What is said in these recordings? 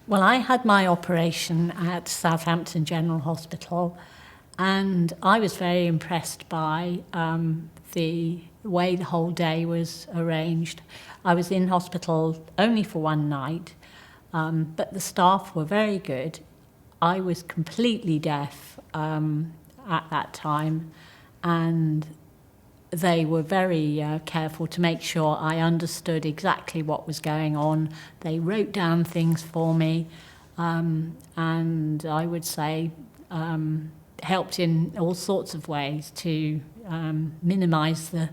Well, I had my operation at Southampton General Hospital, and I was very impressed by the way the whole day was arranged. I was in hospital only for one night, but the staff were very good. I was completely deaf at that time, and they were very careful to make sure I understood exactly what was going on. They wrote down things for me, and I would say helped in all sorts of ways to minimise the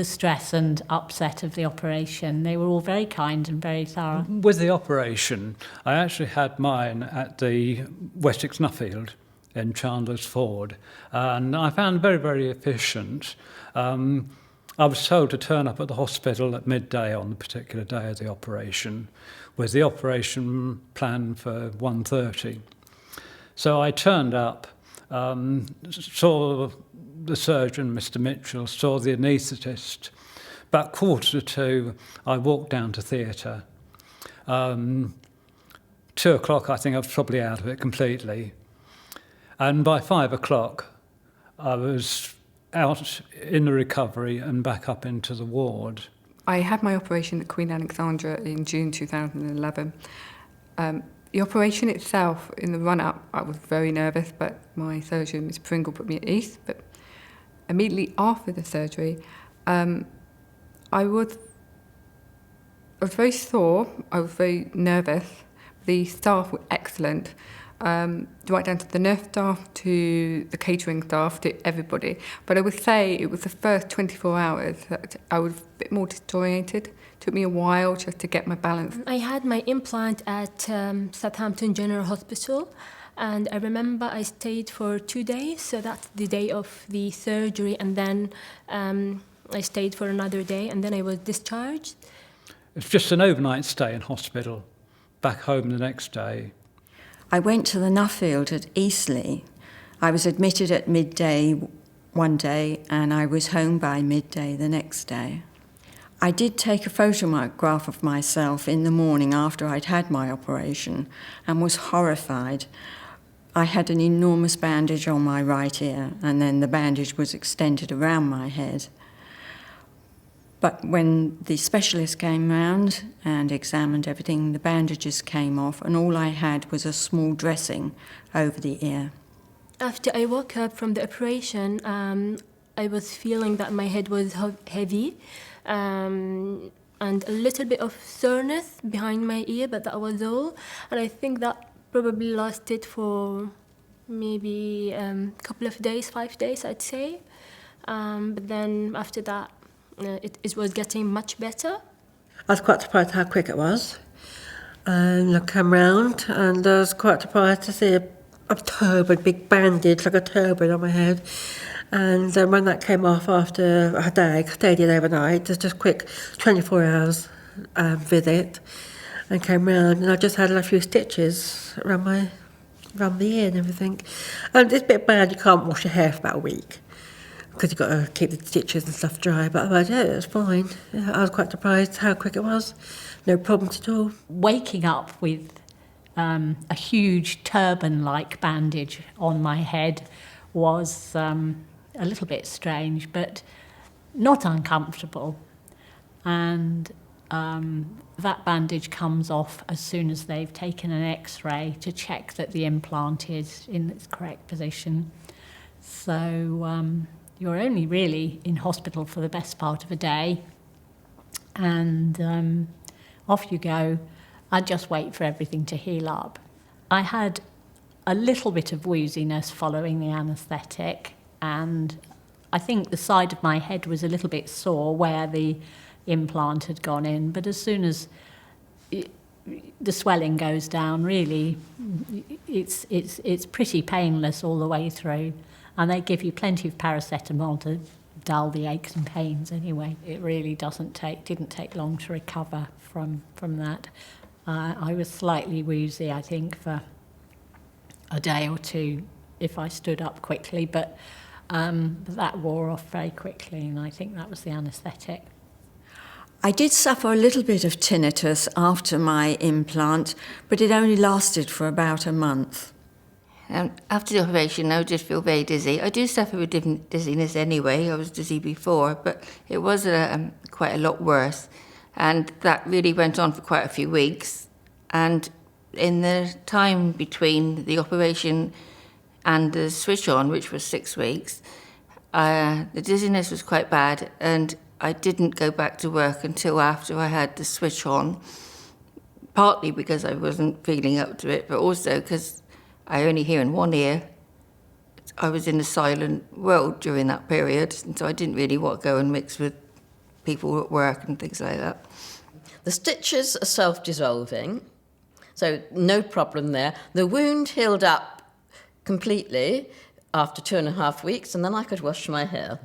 stress and upset of the operation. They were all very kind and very thorough. With the operation, I actually had mine at the Wessex Nuffield in Chandler's Ford, and I found very, very efficient. I was told to turn up at the hospital at midday on the particular day of the operation, with the operation planned for 1:30. So I turned up, saw the surgeon, Mr. Mitchell, saw the anaesthetist. About 1:45, I walked down to theatre. 2:00, I think I was probably out of it completely. And by 5:00, I was out in the recovery and back up into the ward. I had my operation at Queen Alexandra in June 2011. The operation itself, in the run-up, I was very nervous, but my surgeon, Ms. Pringle, put me at ease. But immediately after the surgery, I was very sore, I was very nervous. The staff were excellent, right down to the nurse staff, to the catering staff, to everybody. But I would say it was the first 24 hours that I was a bit more disoriented. Took me a while just to get my balance. I had my implant at Southampton General Hospital, and I remember I stayed for 2 days, so that's the day of the surgery, and then I stayed for another day, and then I was discharged. It's just an overnight stay in hospital, back home the next day. I went to the Nuffield at Eastleigh. I was admitted at midday one day, and I was home by midday the next day. I did take a photograph of myself in the morning after I'd had my operation and was horrified. I had an enormous bandage on my right ear, and then the bandage was extended around my head. But when the specialist came round and examined everything, the bandages came off, and all I had was a small dressing over the ear. After I woke up from the operation, I was feeling that my head was heavy, and a little bit of soreness behind my ear, but that was all. And I think that probably lasted for maybe a couple of days, 5 days, I'd say. But then after that, it was getting much better. I was quite surprised how quick it was. And I came round and I was quite surprised to see a turban, big bandage, like a turban on my head. And when that came off after a day, I stayed in overnight, just a quick 24 hours visit, and came round, and I just had a few stitches around the ear and everything. And it's a bit bad, you can't wash your hair for about a week, because you've got to keep the stitches and stuff dry, but otherwise, yeah, it was fine. Yeah, I was quite surprised how quick it was. No problems at all. Waking up with a huge turban-like bandage on my head was a little bit strange, but not uncomfortable. And that bandage comes off as soon as they've taken an X-ray to check that the implant is in its correct position. So you're only really in hospital for the best part of a day, and off you go. I'd just wait for everything to heal up. I had a little bit of wooziness following the anaesthetic, and I think the side of my head was a little bit sore where the implant had gone in, but as soon as the swelling goes down, really, it's pretty painless all the way through, and they give you plenty of paracetamol to dull the aches and pains anyway. It really didn't take long to recover from that. I was slightly woozy, I think, for a day or two if I stood up quickly, but that wore off very quickly, and I think that was the anaesthetic. I did suffer a little bit of tinnitus after my implant, but it only lasted for about a month. After the operation, I did feel very dizzy. I do suffer with dizziness anyway. I was dizzy before, but it was quite a lot worse. And that really went on for quite a few weeks. And in the time between the operation and the switch on, which was 6 weeks, the dizziness was quite bad, and I didn't go back to work until after I had the switch on, partly because I wasn't feeling up to it, but also because I only hear in one ear. I was in a silent world during that period, and so I didn't really want to go and mix with people at work and things like that. The stitches are self-dissolving, so no problem there. The wound healed up completely after 2.5 weeks, and then I could wash my hair.